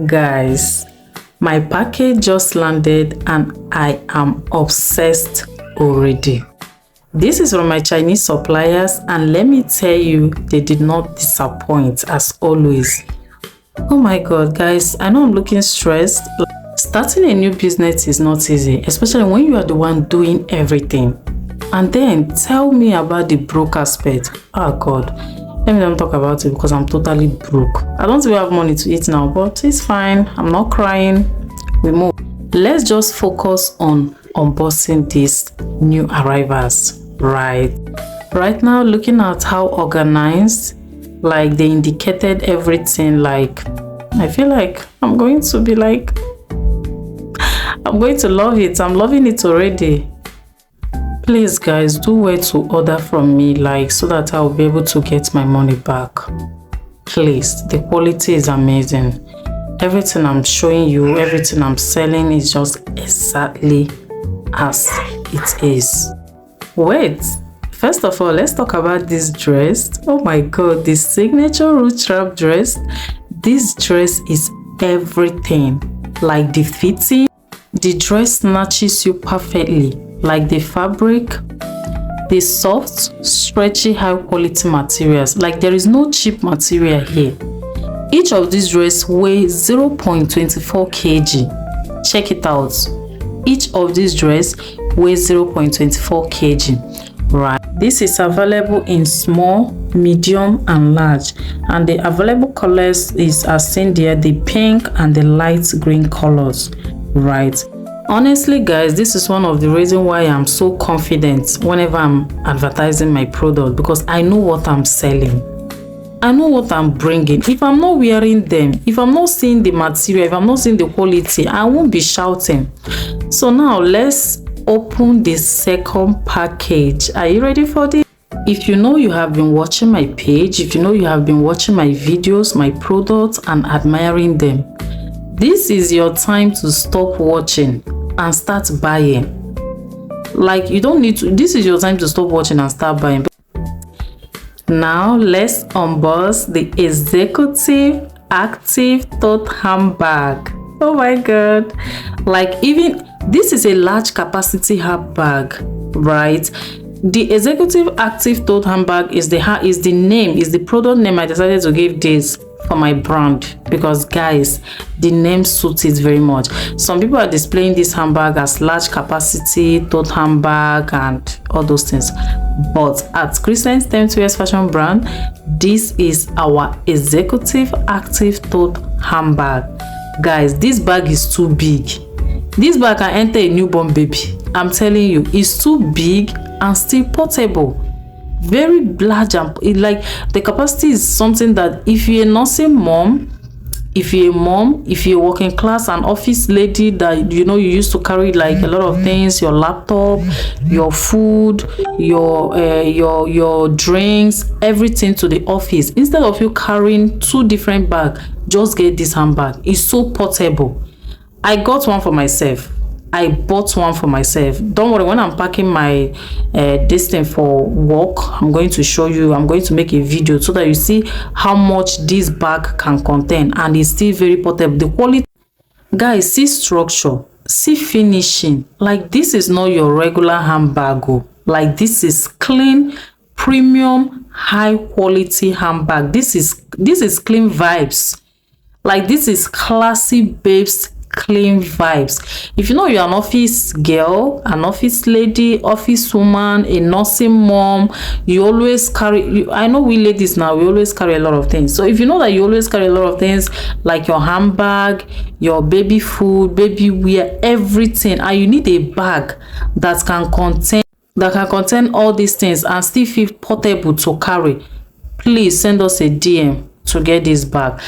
Guys, my package just landed and I am obsessed already. This is from my Chinese suppliers, and let me tell you, they did not disappoint as always. Oh my god, guys, I know I'm looking stressed. Starting a new business is not easy, especially when you are the one doing everything. And then tell me about the broke aspect. Oh god, let me not talk about it because I'm totally broke. I don't even have money to eat now, but it's fine. I'm not crying. We move. Let's just focus on unboxing these new arrivals. Right now, looking at how organized, like they indicated everything, like I feel like I'm going to be like, I'm going to love it. I'm loving it already. Please guys, do where to order from me, like, so that I'll be able to get my money back. Please, the quality is amazing. Everything I'm showing you, everything I'm selling is just exactly as it is. Wait, first of all, let's talk about this dress. Oh my god, this Signature Ruched Wrap Dress. This dress is everything. Like the fitting, the dress snatches you perfectly. Like the fabric, the soft, stretchy, high quality materials. Like there is no cheap material here. Each of these dresses weighs 0.24 kg. Check it out. Each of these dresses weighs 0.24 kg. Right. This is available in small, medium, and large. And the available colors is as seen there, the pink and the light green colors. Right. Honestly guys, this is one of the reasons why I'm so confident whenever I'm advertising my product, because I know what I'm selling. I know what I'm bringing. If I'm not wearing them, if I'm not seeing the material, if I'm not seeing the quality, I won't be shouting. So now let's open the second package. Are you ready for this? If you know you have been watching my page, if you know you have been watching my videos, my products, and admiring them, this is your time to stop watching and start buying. Like, you don't need to, this is your time to stop watching and start buying. Now let's unbox the Executive Active Tote Handbag. Oh my god, like, even this is a large capacity handbag, right? The Executive Active Tote Handbag is the name, is the product name I decided to give this for my brand, because guys, the name suits it very much. Some people are displaying this handbag as large capacity tote handbag and all those things, but at Crescent Tempt Wears fashion brand, this is our Executive Active Tote Handbag. Guys, this bag is too big. This bag can enter a newborn baby. I'm telling you, it's too big and still portable. Very large, and like the capacity is something that if you're a nursing mom, if you're working class, an office lady that you used to carry like a lot of things, your laptop, your food, your drinks, everything to the office, instead of you carrying two different bags, just get this handbag. It's so portable. I got one for myself. I bought one for myself. Don't worry, when I'm packing my this thing for work, I'm going to show you. I'm going to make a video so that you see how much this bag can contain, and it's still very portable. The quality, guys, see structure, see finishing. Like, this is not your regular handbag. Like, this is clean, premium, high quality handbag. This is clean vibes. Like, this is classy babes, clean vibes. If you know you're an office girl, an office lady, office woman, a nursing mom, you always carry, I know we ladies now, we always carry a lot of things. So if you know that you always carry a lot of things, like your handbag, your baby food, baby wear, everything, and you need a bag that can contain all these things and still feel portable to carry, please send us a DM to get this bag.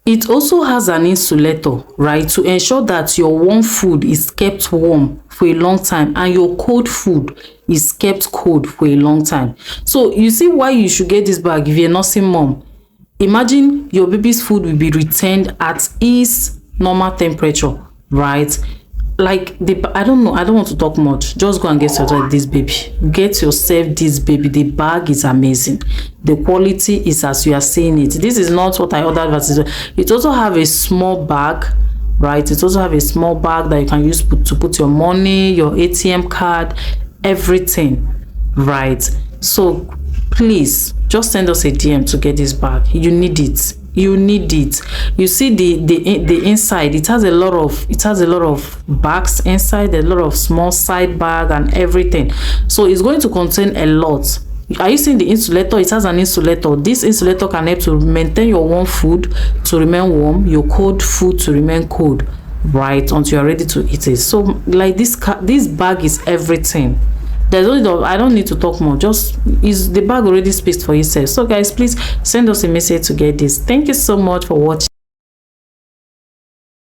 It also has an insulator, right, to ensure that your warm food is kept warm for a long time and your cold food is kept cold for a long time. So you see why you should get this bag if you're a nursing mom. Imagine your baby's food will be retained at its normal temperature, right? like I don't know, I don't want to talk much. Just go and get yourself this baby. Get yourself this baby. The bag is amazing. The quality is as you are seeing it. This is not what I ordered versus it also have a small bag, right? It also have a small bag that you can use to put your money, your ATM card, everything, right? So please just send us a DM to get this bag. You need it. You need it. You see the inside, it has a lot of bags inside, a lot of small side bag and everything. So it's going to contain a lot. Are you seeing the insulator? It has an insulator. This insulator can help to maintain your warm food to remain warm, your cold food to remain cold, right, until you're ready to eat it. So like this bag is everything. There's only I don't need to talk more. Just is the bag already speaks for itself. So guys, please send us a message to get this. Thank you so much for watching.